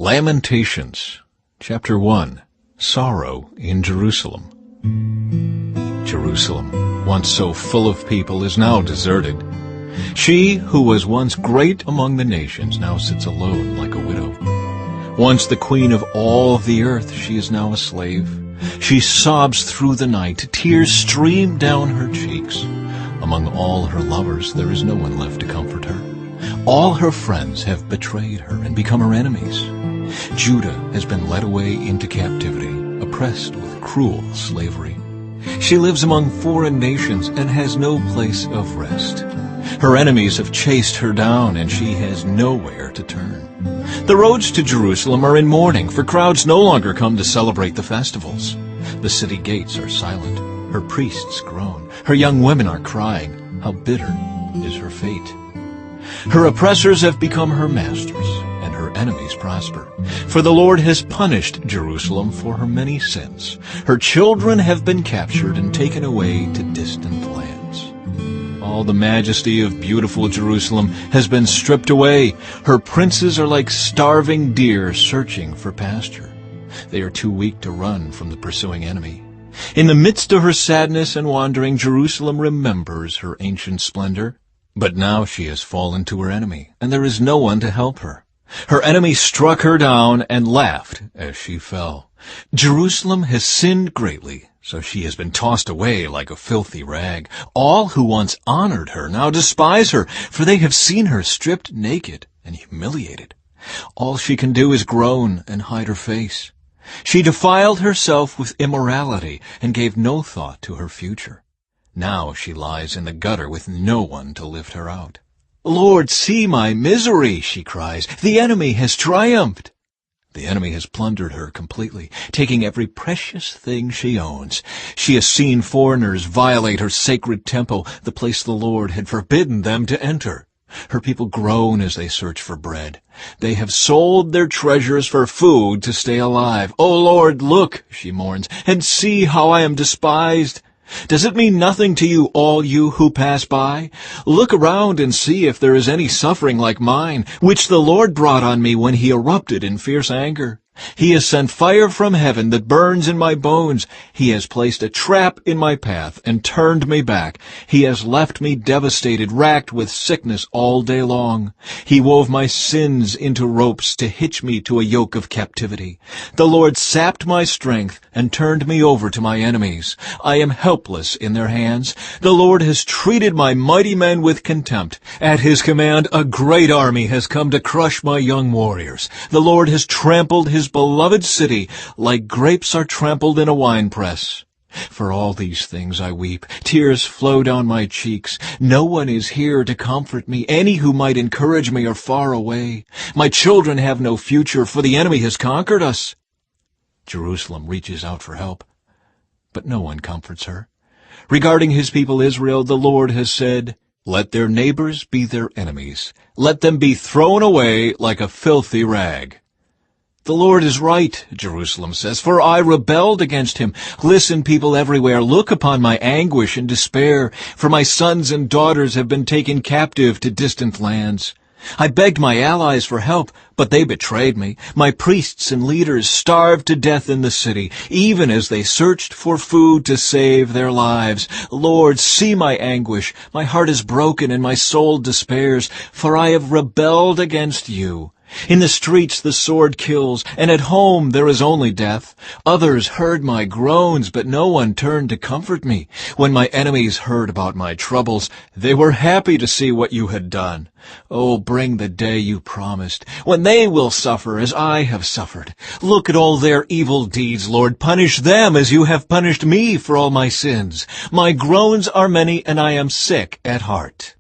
Lamentations, chapter 1, Sorrow in Jerusalem. Jerusalem, once so full of people, is now deserted. She who was once great among the nations now sits alone like a widow. Once the queen of all the earth, she is now a slave. She sobs through the night, tears stream down her cheeks. Among all her lovers there is no one left to comfort her. All her friends have betrayed her and become her enemies. Judah has been led away into captivity, oppressed with cruel slavery. She lives among foreign nations and has no place of rest. Her enemies have chased her down, and she has nowhere to turn. The roads to Jerusalem are in mourning, for crowds no longer come to celebrate the festivals. The city gates are silent. Her priests groan. Her young women are crying. How bitter is her fate. Her oppressors have become her masters, and her enemies prosper. For the Lord has punished Jerusalem for her many sins. Her children have been captured and taken away to distant lands. All the majesty of beautiful Jerusalem has been stripped away. Her princes are like starving deer searching for pasture. They are too weak to run from the pursuing enemy. In the midst of her sadness and wandering, Jerusalem remembers her ancient splendor. But now she has fallen to her enemy, and there is no one to help her. Her enemy struck her down and laughed as she fell. Jerusalem has sinned greatly, so she has been tossed away like a filthy rag. All who once honored her now despise her, for they have seen her stripped naked and humiliated. All she can do is groan and hide her face. She defiled herself with immorality and gave no thought to her future. Now she lies in the gutter with no one to lift her out. "Lord, see my misery," she cries. "The enemy has triumphed." The enemy has plundered her completely, taking every precious thing she owns. She has seen foreigners violate her sacred temple, the place the Lord had forbidden them to enter. Her people groan as they search for bread. They have sold their treasures for food to stay alive. "O Lord, look," she mourns, "and see how I am despised." Does it mean nothing to you, all you who pass by? Look around and see if there is any suffering like mine, which the Lord brought on me when he erupted in fierce anger. He has sent fire from heaven that burns in my bones. He has placed a trap in my path and turned me back. He has left me devastated, racked with sickness all day long. He wove my sins into ropes to hitch me to a yoke of captivity. The Lord sapped my strength and turned me over to my enemies. I am helpless in their hands. The Lord has treated my mighty men with contempt. At his command, a great army has come to crush my young warriors. The Lord has trampled his beloved city like grapes are trampled in a winepress. For all these things I weep. Tears flow down my cheeks. No one is here to comfort me. Any who might encourage me are far away. My children have no future, for the enemy has conquered us. Jerusalem reaches out for help, but no one comforts her. Regarding his people Israel, the Lord has said, "Let their neighbors be their enemies. Let them be thrown away like a filthy rag." "The Lord is right," Jerusalem says, "for I rebelled against him. Listen, people everywhere, look upon my anguish and despair, for my sons and daughters have been taken captive to distant lands. I begged my allies for help, but they betrayed me. My priests and leaders starved to death in the city, even as they searched for food to save their lives. Lord, see my anguish. My heart is broken and my soul despairs, for I have rebelled against you. In the streets the sword kills, and at home there is only death. Others heard my groans, but no one turned to comfort me. When my enemies heard about my troubles, they were happy to see what you had done. Oh, bring the day you promised, when they will suffer as I have suffered. Look at all their evil deeds, Lord. Punish them as you have punished me for all my sins. My groans are many, and I am sick at heart.